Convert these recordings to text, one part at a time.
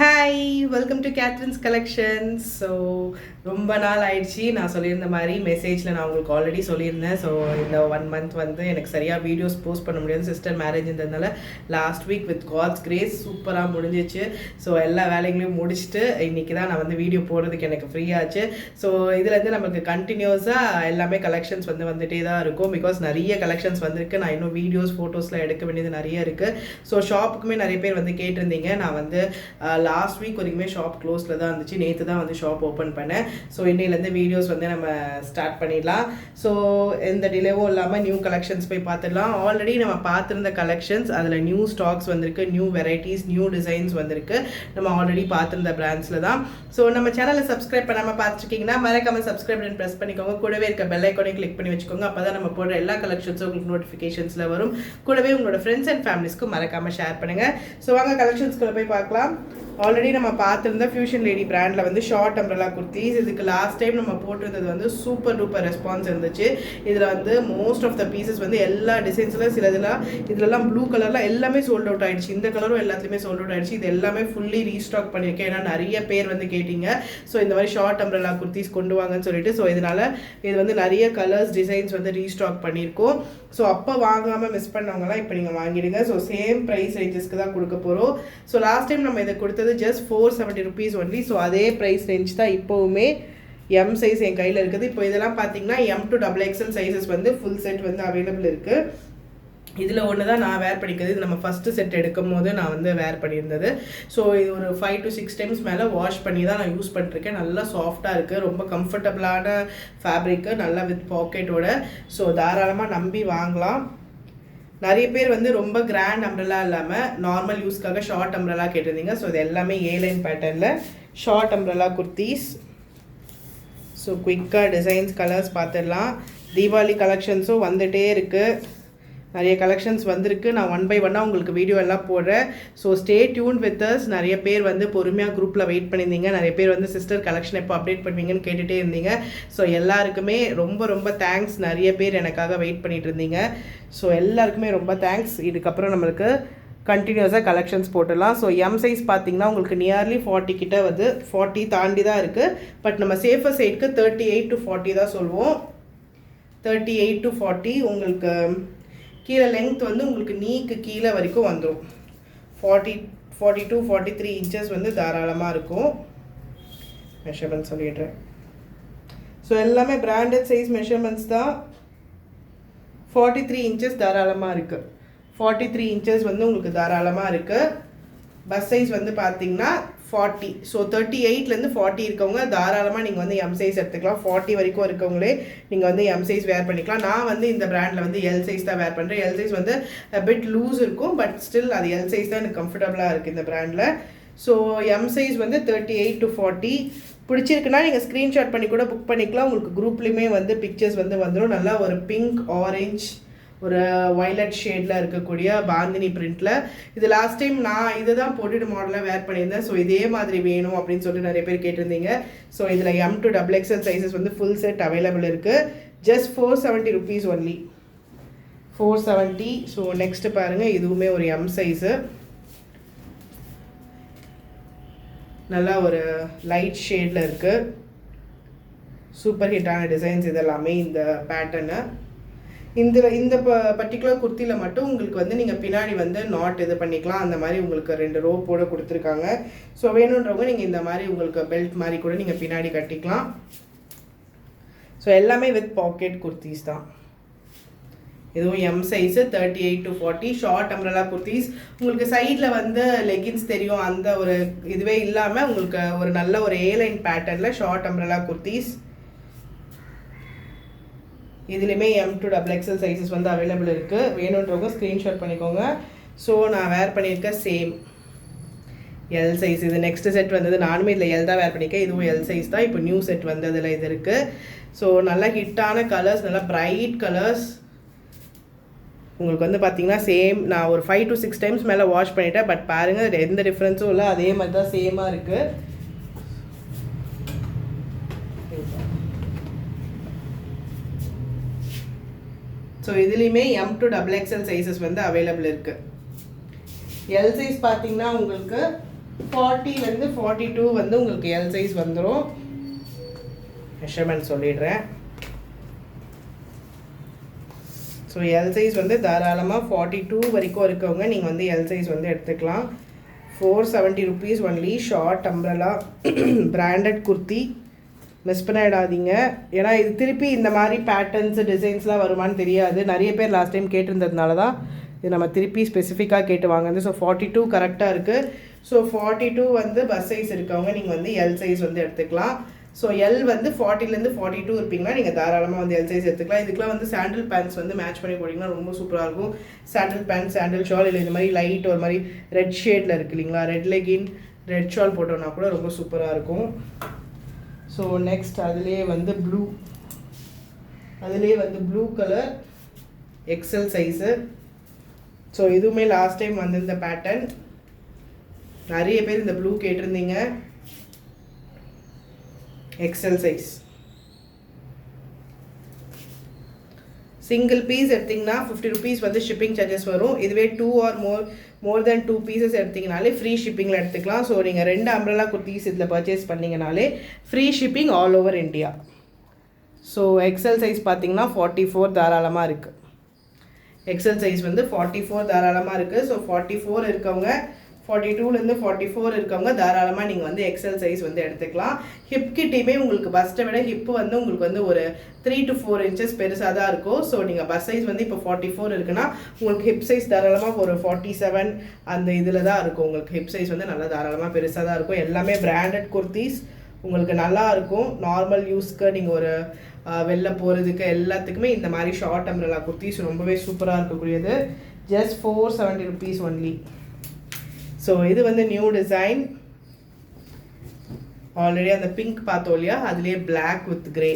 Hi, welcome to Catherine's collections. So ரொம்ப நாள் ஆயிடுச்சு. நான் சொல்லியிருந்த மாதிரி மெசேஜில் நான் உங்களுக்கு ஆல்ரெடி சொல்லியிருந்தேன். ஸோ இந்த 1 மந்த் வந்து எனக்கு சரியாக வீடியோஸ் போஸ்ட் பண்ண முடியாது. சிஸ்டர் மேரேஜ் இருந்ததுனால last week with God's grace சூப்பராக முடிஞ்சிச்சு. ஸோ எல்லா வேலைகளையும் முடிச்சுட்டு இன்றைக்கி தான் நான் வந்து வீடியோ போடுறதுக்கு எனக்கு ஃப்ரீ ஆச்சு. ஸோ இதுலேருந்து நமக்கு கண்டினியூஸாக எல்லாமே கலெக்ஷன்ஸ் வந்துகிட்டே தான் இருக்கும். பிகாஸ் நிறைய கலெக்ஷன்ஸ் வந்திருக்கு. நான் இன்னும் வீடியோஸ் ஃபோட்டோஸ்லாம் எடுக்க வேண்டியது நிறைய இருக்குது. ஸோ ஷாப்புக்குமே நிறைய பேர் வந்து கேட்டிருந்தீங்க. நான் வந்து லாஸ்ட் வீக் வரைக்குமே ஷாப் க்ளோஸில் தான் இருந்துச்சு. நேற்று தான் வந்து ஷாப் ஓப்பன் பண்ணேன். ஸோ இன்னிலேருந்து வீடியோஸ் வந்து நம்ம ஸ்டார்ட் பண்ணிடலாம். ஸோ எந்த டிலேவும் இல்லாமல் நியூ கலெக்ஷன்ஸ் போய் பார்த்துடலாம். ஆல்ரெடி நம்ம பார்த்துருந்த கலெக்ஷன்ஸ் அதில் நியூ ஸ்டாக்ஸ் வந்திருக்கு, நியூ வெரைட்டிஸ், நியூ டிசைன்ஸ் வந்திருக்கு. நம்ம ஆல்ரெடி பார்த்துருந்த பிராண்ட்ஸில் தான். ஸோ நம்ம சேனலை சப்ஸ்கிரைப் பண்ணாமல் பார்த்துருக்கீங்கன்னா மறக்காமல் சப்ஸ்கிரைப் பட்டன் ப்ரெஸ் பண்ணிக்கோங்க. கூடவே இருக்க பெல் ஐக்கானையும் கிளிக் பண்ணி வச்சுக்கோங்க. அப்போ தான் நம்ம போடுற எல்லா கலெக்ஷன்ஸும் உங்களுக்கு நோட்டிஃபிகேஷன்ஸில் வரும். கூடவே உங்களோட ஃப்ரெண்ட்ஸ் அண்ட் ஃபேமிலிஸ்க்கும் மறக்காமல் ஷேர் பண்ணுங்கள். ஸோ வாங்க கலெக்ஷன்ஸ்குள்ளே போய் பார்க்கலாம். ஆல்ரெடி நம்ம பார்த்துருந்த ஃபியூஷன் லேடி பிராண்டில் வந்து ஷார்ட் அம்ப்ரெல்லா குர்த்திஸ். இதுக்கு லாஸ்ட் டைம் நம்ம போட்டிருந்தது வந்து சூப்பர் டூப்பர் ரெஸ்பான்ஸ் இருந்துச்சு. இதில் வந்து மோஸ்ட் ஆஃப் த பீசஸ் வந்து எல்லா டிசைன்ஸில் சிலதெல்லாம் இதிலெல்லாம் ப்ளூ கலரில் எல்லாமே சோல்ட் அவுட் ஆகிடுச்சு. இந்த கலரும் எல்லாத்துலேயுமே சோல்ட் அவுட் ஆகிடுச்சு. இது எல்லாமே ஃபுல்லி ரீஸ்டாக் பண்ணியிருக்கேன். ஏன்னா நிறைய பேர் வந்து கேட்டிங்க. ஸோ இந்த மாதிரி ஷார்ட் அம்ப்ரெல்லா குர்த்திஸ் கொண்டு வாங்கன்னு சொல்லிட்டு. ஸோ இதனால் இது வந்து நிறைய கலர்ஸ் டிசைன்ஸ் வந்து ரீஸ்டாக் பண்ணியிருக்கோம். ஸோ அப்போ வாங்காமல் மிஸ் பண்ணவங்கலாம் இப்போ நீங்கள் வாங்கிடுங்க. ஸோ சேம் ப்ரைஸ் ரேஞ்சஸ்க்கு தான் கொடுக்க போகிறோம். ஸோ லாஸ்ட் டைம் நம்ம இதை கொடுத்தது ஜஸ்ட் 470 rupees ஒன்லி. ஸோ அதே ப்ரைஸ் ரேஞ்ச் தான் இப்போவுமே. எம் சைஸ் என் கையில் இருக்குது. இப்போ இதெல்லாம் பார்த்தீங்கன்னா M to XXL சைஸஸ் வந்து ஃபுல் செட் வந்து அவைலபிள் இருக்குது. இதில் ஒன்று தான் நான் வேர் பண்ணிக்கிறது. இது நம்ம ஃபஸ்ட்டு செட் எடுக்கும் போது நான் வந்து வேர் பண்ணியிருந்தது. ஸோ இது ஒரு 5 to 6 times மேலே வாஷ் பண்ணி தான் நான் யூஸ் பண்ணிருக்கேன். நல்லா சாஃப்டாக இருக்குது, ரொம்ப கம்ஃபர்டபுளான ஃபேப்ரிக்கு, நல்லா வித் பாக்கெட்டோட. ஸோ தாராளமாக நம்பி வாங்கலாம். நிறைய பேர் வந்து ரொம்ப கிராண்ட் அம்ப்ரெல்லா இல்லாமல் நார்மல் யூஸ்க்காக ஷார்ட் அம்ப்ரெல்லா கேட்டிருந்தீங்க. ஸோ இது எல்லாமே A-line பேட்டர்னில் ஷார்ட் அம்ப்ரெல்லா குர்த்திஸ். ஸோ குயிக்காக டிசைன்ஸ் கலர்ஸ் பார்த்துடலாம். தீபாவளி கலெக்ஷன்ஸும் வந்துகிட்டே இருக்குது. நிறைய கலெக்ஷன்ஸ் வந்திருக்கு. நான் 1 by 1 உங்களுக்கு வீடியோ எல்லாம் போடுறேன். So stay tune with us. நிறைய பேர் வந்து பொறுமையாக குரூப்பில் வெயிட் பண்ணியிருந்தீங்க. நிறைய பேர் வந்து சிஸ்டர் கலெக்ஷன் எப்போ அப்டேட் பண்ணுவீங்கன்னு கேட்டுகிட்டே இருந்தீங்க. ஸோ எல்லாருக்குமே ரொம்ப ரொம்ப தேங்க்ஸ். நிறைய பேர் எனக்காக வெயிட் பண்ணிகிட்டு இருந்தீங்க. ஸோ எல்லாருக்குமே ரொம்ப தேங்க்ஸ். இதுக்கப்புறம் நம்மளுக்கு கண்டினியூஸாக கலெக்ஷன்ஸ் போட்டுடலாம். ஸோ எம் சைஸ் பார்த்தீங்கன்னா உங்களுக்கு நியர்லி 40 கிட்ட வந்து 40 தாண்டி தான் இருக்குது. பட் நம்ம சேஃபர் சைடுக்கு 38 to 40 தான் சொல்லுவோம். 38 to 40 உங்களுக்கு கீழே லென்த் வந்து உங்களுக்கு நீக்கு கீழே வரைக்கும் வந்துடும். 40 to 43 inches வந்து தாராளமாக இருக்கும். மெஷர்மெண்ட் சொல்லிடுறேன். ஸோ எல்லாமே பிராண்டட் சைஸ் மெஷர்மெண்ட்ஸ் தான். 43 inches தாராளமாக இருக்குது. 43 inches வந்து உங்களுக்கு தாராளமாக இருக்குது. பஸ் சைஸ் வந்து பார்த்தீங்கன்னா 40. ஸோ 38லேருந்து 40 இருக்கவங்க தாராளமாக நீங்கள் வந்து எம் சைஸ் எடுத்துக்கலாம். 40 வரைக்கும் இருக்கவங்களே நீங்கள் வந்து எம் சைஸ் வேர் பண்ணிக்கலாம். நான் வந்து இந்த பிராண்டில் வந்து எல் சைஸ் தான் வேர் பண்ணுறேன். எல் சைஸ் வந்து பிட் லூஸ் இருக்கும். பட் ஸ்டில் அது எல் சைஸ் தான் எனக்கு கம்ஃபர்டபுளாக இருக்குது இந்த பிராண்டில். ஸோ எம் சைஸ் வந்து 38 to 40. பிடிச்சிருக்குன்னா நீங்கள் ஸ்க்ரீன்ஷாட் பண்ணி கூட புக் பண்ணிக்கலாம். உங்களுக்கு குரூப்லேயுமே வந்து பிக்சர்ஸ் வந்து வந்துடும். நல்லா ஒரு பிங்க், ஆரஞ்ச், ஒரு வைலட் ஷேடில் இருக்கக்கூடிய பாந்தினி பிரிண்டில். இது லாஸ்ட் டைம் நான் இதை தான் போட்டுட்டு மாடலாக வேர் பண்ணியிருந்தேன். ஸோ இதே மாதிரி வேணும் அப்படின்னு சொல்லிட்டு நிறைய பேர் கேட்டிருந்தீங்க. ஸோ இதில் M to XXL சைஸஸ் வந்து ஃபுல் செட் அவைலபிள் இருக்குது. Just 470 rupees only. 470. So next பாருங்கள், இதுவுமே ஒரு எம் சைஸு. நல்லா ஒரு லைட் ஷேடில் இருக்குது. சூப்பர் ஹிட்டான டிசைன்ஸ் இதெல்லாமே இந்த பேட்டர்னு. இந்த பர்டிகுலர் குர்த்தியில் மட்டும் உங்களுக்கு வந்து நீங்கள் பின்னாடி வந்து நாட் இது பண்ணிக்கலாம். அந்த மாதிரி உங்களுக்கு 2 ரோப்போடு கொடுத்துருக்காங்க. ஸோ வேணுன்றவங்க நீங்கள் இந்த மாதிரி உங்களுக்கு பெல்ட் மாதிரி கூட நீங்கள் பின்னாடி கட்டிக்கலாம். ஸோ எல்லாமே வித் பாக்கெட் குர்த்திஸ் தான். இதுவும் M size 38 to 40 short umbrella kurtis. உங்களுக்கு சைடில் வந்து லெகின்ஸ் தெரியும், அந்த ஒரு இதுவே இல்லாமல் உங்களுக்கு ஒரு நல்ல ஒரு A-line பேட்டர்னில் ஷார்ட் அம்ப்ரெல்லா குர்த்திஸ். இதுலேயுமே M to XXL சைஸஸ் வந்து அவைலபிள் இருக்குது. வேணுன்றவங்க ஸ்க்ரீன்ஷாட் பண்ணிக்கோங்க. ஸோ நான் வேர் பண்ணியிருக்கேன் சேம் எல் சைஸ். இது நெக்ஸ்ட் செட் வந்தது. நானுமே இதில் எல் தான் வேர் பண்ணியிருக்கேன். இதுவும் எல் சைஸ் தான். இப்போ நியூ செட் வந்ததில் இது இருக்குது. ஸோ நல்லா ஹிட்டான கலர்ஸ், நல்லா ப்ரைட் கலர்ஸ். உங்களுக்கு வந்து பார்த்தீங்கன்னா சேம் நான் ஒரு 5 to 6 times மேலே வாஷ் பண்ணிட்டேன். பட் பாருங்கள் எந்த டிஃப்ரென்ஸும் இல்லை, அதே மாதிரி தான் சேமாக இருக்குது. ஸோ இதுலேயுமே M to XXL சைஸஸ் வந்து அவைலபிள் இருக்குது. எல் சைஸ் பார்த்தீங்கன்னா உங்களுக்கு 40 42 வந்து உங்களுக்கு எல் சைஸ் வந்துடும். மெஷர்மெண்ட் சொல்லிடுறேன். ஸோ எல் சைஸ் வந்து தாராளமாக 42 வரைக்கும் இருக்கவங்க நீங்கள் வந்து எல் சைஸ் வந்து எடுத்துக்கலாம். 470 rupees only. Short umbrella branded kurti, miss பண்ணிடாதீங்க. ஏன்னா இது திருப்பி இந்த மாதிரி பேட்டர்ன்ஸு டிசைன்ஸ்லாம் வருமானு தெரியாது. நிறைய பேர் லாஸ்ட் டைம் கேட்டிருந்ததுனால தான் இது நம்ம திருப்பி ஸ்பெசிஃபிக்காக கேட்டு வாங்குது. ஸோ 42 கரெக்டாக இருக்குது. ஸோ 42 வந்து பஸ் சைஸ் இருக்கவங்க நீங்கள் வந்து எல் சைஸ் வந்து எடுத்துக்கலாம். ஸோ எல் வந்து 40 42 இருப்பீங்கன்னா நீங்கள் தாராளமாக வந்து எல் சைஸ் எடுத்துக்கலாம். இதுக்கெலாம் வந்து சாண்டில் பேண்ட்ஸ் வந்து மேட்ச் பண்ணி போட்டிங்கன்னா ரொம்ப சூப்பராக இருக்கும். சாண்டில் பேண்ட், சாண்டில் ஷால், இல்லை இந்த மாதிரி லைட் ஒரு மாதிரி ரெட் ஷேடில் இருக்குது இல்லைங்களா, ரெட் லெகின் ரெட் ஷால் போட்டோன்னா கூட ரொம்ப சூப்பராக இருக்கும். ஸோ நெக்ஸ்ட் அதுலேயே வந்து blue colour XL size. So இதுவுமே லாஸ்ட் டைம் வந்து இந்த பேட்டர்ன் நிறைய பேர் இந்த ப்ளூ கேட்டிருந்தீங்க. எக்ஸல் சைஸ் சிங்கிள் பீஸ் எடுத்திங்கன்னா 50 rupees வந்து ஷிப்பிங் சார்ஜஸ் வரும். இதுவே 2 or more than 2 pieces எடுத்திங்கனாலே ஃப்ரீ ஷிப்பிங்கில் எடுத்துக்கலாம். ஸோ நீங்கள் 2 அம்ப்ரெல்லா குர்த்திஸ் இதில் பர்ச்சேஸ் பண்ணிங்கனாலே free shipping all over India. So XL size பார்த்தீங்கன்னா 44 தாராளமாக இருக்குது. எக்ஸல் சைஸ் வந்து 44 தாராளமாக இருக்குது. ஸோ 44 இருக்கவங்க 42 44 இருக்கவங்க தாராளமாக நீங்கள் வந்து எக்ஸல் சைஸ் வந்து எடுத்துக்கலாம். ஹிப் கிட்டேயுமே உங்களுக்கு பஸ்ட்டை விட ஹிப்பு வந்து உங்களுக்கு வந்து ஒரு 3 to 4 inches பெருசாக தான் இருக்கும். ஸோ நீங்கள் பஸ் சைஸ் வந்து இப்போ 44 இருக்குன்னா உங்களுக்கு ஹிப் சைஸ் தாராளமாக ஒரு 47 அந்த இதில் தான் இருக்கும். உங்களுக்கு ஹிப் சைஸ் வந்து நல்லா தாராளமாக பெருசாக தான் இருக்கும். எல்லாமே பிராண்டட் குர்த்திஸ் உங்களுக்கு நல்லா இருக்கும். நார்மல் யூஸ்க்கு நீங்கள் ஒரு வெளில போகிறதுக்கு எல்லாத்துக்குமே இந்த மாதிரி ஷார்ட் அம்ப்ரெல்லா குர்த்திஸ் ரொம்பவே சூப்பராக இருக்கக்கூடியது. Just 470 rupees only. ஸோ இது வந்து நியூ டிசைன். ஆல்ரெடி அந்த பிங்க் பார்த்தோம் இல்லையா, அதுலேயே black with grey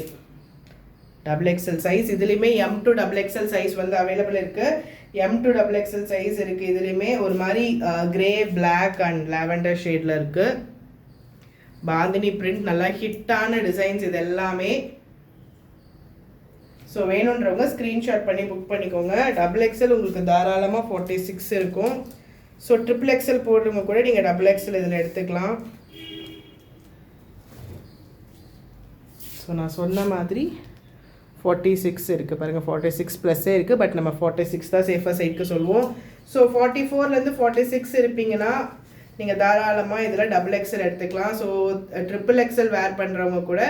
XXL size. இதுலேயுமே M to XXL சைஸ் வந்து அவைலபிள் இருக்குது. M to XXL சைஸ் இருக்குது. இதுலேயுமே ஒரு மாதிரி கிரே, பிளாக் அண்ட் லாவெண்டர் ஷேடில் இருக்குது. பாந்தினி பிரிண்ட், நல்லா ஹிட்டான டிசைன்ஸ் இது எல்லாமே. ஸோ வேணுன்றவங்க ஸ்க்ரீன்ஷாட் பண்ணி புக் பண்ணிக்கோங்க. XXL உங்களுக்கு தாராளமாக 46 இருக்கும். ஸோ XXL போடுறவங்க கூட நீங்கள் XXL இதில் எடுத்துக்கலாம். ஸோ நான் சொன்ன மாதிரி 46 இருக்குது பாருங்கள். 46 ப்ளஸ்ஸே இருக்குது. பட் நம்ம 46 தான் சேஃபாக சைடுக்கு சொல்லுவோம். ஸோ 44 46 இருப்பீங்கன்னா நீங்கள் தாராளமாக இதில் XXL எடுத்துக்கலாம். ஸோ XXL வேர் பண்ணுறவங்க கூட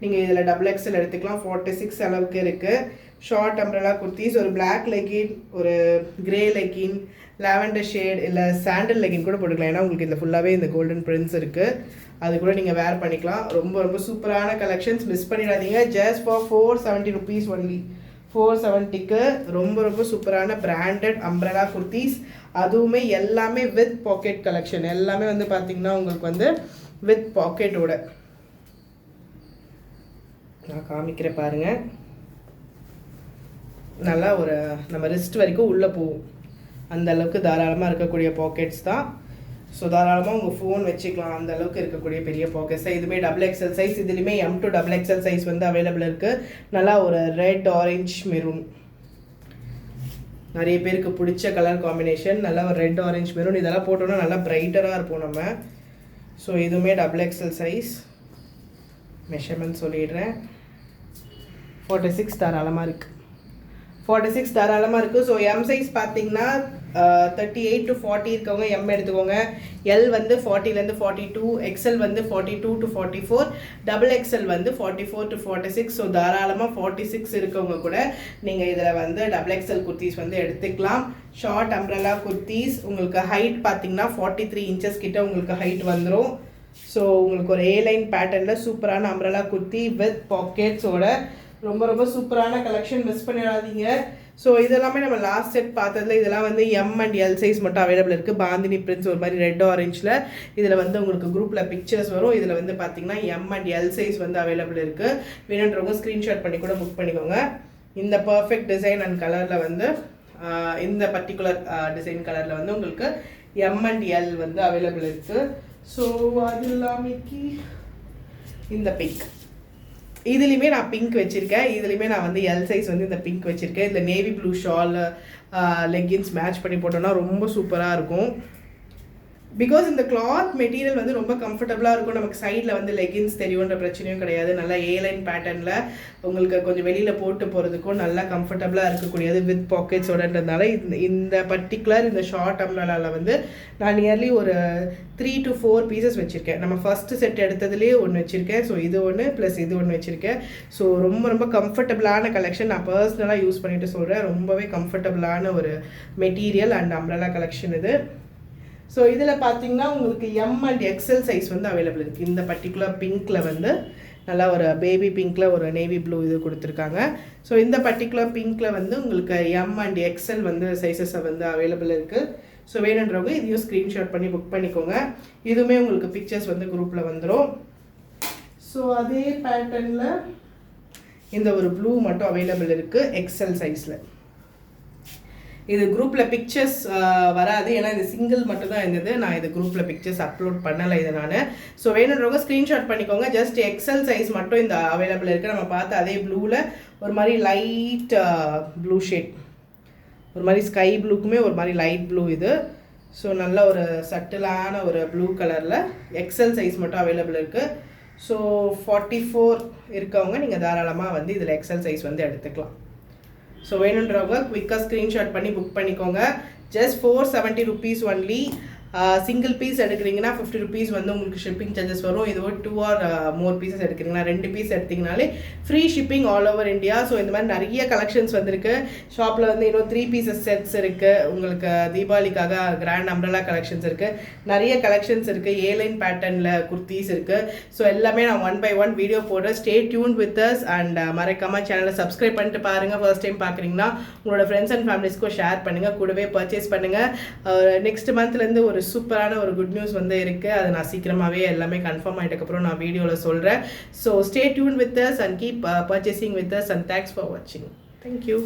நீங்கள் இதில் XXL எடுத்துக்கலாம். 46 அளவுக்கு இருக்குது. ஷார்ட் அம்ப்ரெல்லா குர்த்திஸ், ஒரு பிளாக் லெகின், ஒரு கிரே லெகின், லாவெண்டர் ஷேட், இல்லை சாண்டில் லெகின் கூட போட்டுக்கலாம். ஏன்னா உங்களுக்கு இதில் ஃபுல்லாகவே இந்த கோல்டன் பிரிண்ட்ஸ் இருக்குது. அது கூட நீங்கள் வேர் பண்ணிக்கலாம். ரொம்ப ரொம்ப சூப்பரான கலெக்ஷன்ஸ், மிஸ் பண்ணிடாதீங்க. Just for 470 rupees only. 470க்கு ரொம்ப ரொம்ப சூப்பரான பிராண்டட் அம்ப்ரெல்லா குர்த்திஸ். அதுவுமே எல்லாமே வித் பாக்கெட் கலெக்ஷன். எல்லாமே வந்து பார்த்தீங்கன்னா உங்களுக்கு வந்து வித் பாக்கெட்டோட நான் காமிக்கிறேன் பாருங்கள். நல்லா ஒரு நம்ம ரிஸ்ட் வரைக்கும் உள்ளே போகும் அந்த அளவுக்கு தாராளமாக இருக்கக்கூடிய பாக்கெட்ஸ் தான். ஸோ தாராளமாக உங்கள் ஃபோன் வச்சுக்கலாம் அந்த அளவுக்கு இருக்கக்கூடிய பெரிய பாக்கெட்ஸ் தான். இதுவுமே XXL சைஸ். இதுலேயுமே M to XXL சைஸ் வந்து அவைலபிள் இருக்குது. நல்லா ஒரு ரெட், ஆரஞ்ச், மெரூன் நிறைய பேருக்கு பிடிச்ச கலர் காம்பினேஷன். நல்லா ஒரு ரெட், ஆரஞ்ச், மெரூன் இதெல்லாம் போட்டோன்னா நல்லா பிரைட்டராக இருப்போம் நம்ம. ஸோ இதுவுமே XXL சைஸ். மெஷர்மெண்ட் சொல்லிடுறேன். 46 தாராளமாக இருக்குது. 46 தாராளமாக இருக்குது. ஸோ M சைஸ் பார்த்தீங்கன்னா 38 to 40 இருக்கவங்க M எடுத்துக்கோங்க. L வந்து 40 42, XL வந்து 42 to 44, XXL வந்து 44 to 46. ஸோ தாராளமாக 46 இருக்கவங்க கூட நீங்கள் இதில் வந்து XXL குர்த்திஸ் வந்து எடுத்துக்கலாம். ஷார்ட் அம்ப்ரெல்லா குர்த்திஸ் உங்களுக்கு ஹைட் பார்த்தீங்கன்னா 43 inches கிட்ட உங்களுக்கு ஹைட் வந்துடும். ஸோ உங்களுக்கு ஒரு A-line பேட்டர்னில் சூப்பரான அம்ப்ரெல்லா குர்த்தி வித் பாக்கெட்ஸோட ரொம்ப ரொம்ப சூப்பரான கலெக்ஷன், மிஸ் பண்ணிடாதீங்க. ஸோ இதெல்லாமே நம்ம லாஸ்ட் செட் பார்த்ததில் இதெல்லாம் வந்து M and L சைஸ் மட்டும் அவைலபிள் இருக்குது. பாந்தினி பிரிண்ட்ஸ் ஒரு மாதிரி ரெட் ஆரஞ்சில் இதில் வந்து உங்களுக்கு குரூப்பில் பிக்சர்ஸ் வரும். இதில் வந்து பார்த்தீங்கன்னா M and L சைஸ் வந்து அவைலபிள் இருக்குது. வேணுன்றவங்க ஸ்க்ரீன்ஷாட் பண்ணி கூட புக் பண்ணிக்கோங்க. இந்த பர்ஃபெக்ட் டிசைன் அண்ட் கலரில் வந்து இந்த பர்டிகுலர் டிசைன் கலரில் வந்து உங்களுக்கு M and L வந்து அவைலபிள் இருக்குது. ஸோ அது இல்லாமக்கி இந்த பிங்க், இதுலேயுமே நான் பிங்க் வச்சுருக்கேன். இதுலேயுமே நான் வந்து எல் சைஸ் வந்து இந்த பிங்க் வச்சுருக்கேன். இதில் navy blue shawl, leggings match பண்ணி போட்டோன்னா ரொம்ப சூப்பராக இருக்கும். பிகாஸ் இந்த கிளாத் மெட்டீரியல் வந்து ரொம்ப கம்ஃபர்டபுளாக இருக்கும். நமக்கு சைடில் வந்து லெகின்ஸ் தெரியுன்ற பிரச்சனையும் கிடையாது. நல்லா ஏலைன் பேட்டர்னில் உங்களுக்கு கொஞ்சம் வெளியில் போட்டு போகிறதுக்கும் நல்லா கம்ஃபர்டபுளாக இருக்கக்கூடியது வித் பாக்கெட்ஸோடன்றதுனால இந்த பர்டிகுலர் இந்த ஷார்ட் அம்ப்ரெல்லாவில் வந்து நான் நியர்லி ஒரு 3 to 4 பீசஸ் வச்சுருக்கேன். நம்ம ஃபஸ்ட்டு செட் எடுத்ததுலேயே ஒன்று வச்சுருக்கேன். ஸோ இது ஒன்று ப்ளஸ் இது ஒன்று வச்சுருக்கேன். ஸோ ரொம்ப ரொம்ப கம்ஃபர்டபுளான கலெக்ஷன். நான் பர்சனலாக யூஸ் பண்ணிட்டு சொல்கிறேன். ரொம்பவே கம்ஃபர்டபுளான ஒரு மெட்டீரியல் அண்ட் அம்ப்ரெல்லா கலெக்ஷன் இது. ஸோ இதில் பார்த்தீங்கன்னா உங்களுக்கு எம் அண்ட் எக்ஸல் சைஸ் வந்து அவைலபிள் இருக்குது. இந்த பர்டிகுலர் பிங்க்கில் வந்து நல்லா ஒரு பேபி பிங்க்கில் ஒரு நேவி ப்ளூ இது கொடுத்துருக்காங்க. ஸோ இந்த பர்டிகுலர் பிங்க்கில் வந்து உங்களுக்கு எம் அண்ட் எக்ஸல் வந்து சைஸஸை வந்து அவைலபிள் இருக்குது. ஸோ வேணுன்றவங்க இதையும் ஸ்க்ரீன்ஷாட் பண்ணி புக் பண்ணிக்கோங்க. இதுவுமே உங்களுக்கு பிக்சர்ஸ் வந்து குரூப்பில் வந்துடும். ஸோ அதே பேட்டர்னில் இந்த ஒரு ப்ளூ மட்டும் அவைலபிள் இருக்குது எக்ஸல் சைஸில். இது குரூப்பில் பிக்சர்ஸ் வராது, ஏன்னா இது சிங்கிள் மட்டும் தான் இருந்தது. நான் இது குரூப்பில் பிக்சர்ஸ் அப்லோட் பண்ணலை இதை நான். ஸோ வேணுன்றவங்க ஸ்க்ரீன்ஷாட் பண்ணிக்கோங்க. ஜஸ்ட் எக்ஸல் சைஸ் மட்டும் இந்த அவைலபிள் இருக்குது. நம்ம பார்த்து அதே ப்ளூவில் ஒரு மாதிரி லைட் ப்ளூ ஷேட், ஒரு மாதிரி ஸ்கை ப்ளூக்குமே ஒரு மாதிரி லைட் ப்ளூ இது. ஸோ நல்ல ஒரு சட்டிலான ஒரு ப்ளூ கலரில் எக்ஸல் சைஸ் மட்டும் அவைலபிள் இருக்குது. ஸோ 44 இருக்கவங்க நீங்கள் தாராளமாக வந்து இதில் எக்ஸல் சைஸ் வந்து எடுத்துக்கலாம். ஸோ வேணுன்றவங்க குயிக்காக ஸ்க்ரீன்ஷாட் பண்ணி புக் பண்ணிக்கோங்க. Just 470 rupees only. Single piece எடுக்கிறீங்கன்னா 50 rupees வந்து உங்களுக்கு ஷிப்பிங் சார்ஜஸ் வரும். இது ஒரு 2 or more பீசஸ் எடுக்கிறீங்கன்னா 2 பீஸ் எடுத்திங்கனாலே free shipping all over India. So இந்த மாதிரி நிறைய கலெக்ஷன்ஸ் வந்திருக்கு. ஷாப்பில் வந்து இன்னும் 3 pieces செட்ஸ் இருக்குது. உங்களுக்கு தீபாவளிக்காக கிராண்ட் அம்ப்ரெல்லா கலெக்ஷன்ஸ் இருக்குது. நிறைய கலெக்ஷன்ஸ் இருக்குது. ஏலைன் பேட்டர்னில் குர்த்திஸ் இருக்குது. ஸோ எல்லாமே நான் 1 by 1 வீடியோ போடுறேன். Stay tune with us and மறக்காமல் சேனலை சப்ஸ்கிரைப் பண்ணிட்டு பாருங்கள். ஃபர்ஸ்ட் டைம் பார்க்குறீங்கன்னா உங்களோட ஃப்ரெண்ட்ஸ் அண்ட் ஃபேமிலிஸ்க்கும் ஷேர் பண்ணுங்கள், கூடவே பர்ச்சேஸ் பண்ணுங்கள். நெக்ஸ்ட் மந்த்லேருந்து ஒரு சூப்பரான ஒரு குட் நியூஸ் வந்து இருக்குது. அது நான் சீக்கிரமாகவே எல்லாமே கன்ஃபார்ம் ஆகிட்டக்கப்புறம் நான் வீடியோவில் சொல்கிறேன். So stay tune with us and keep purchasing with us and thanks for வாட்சிங். தேங்க்யூ.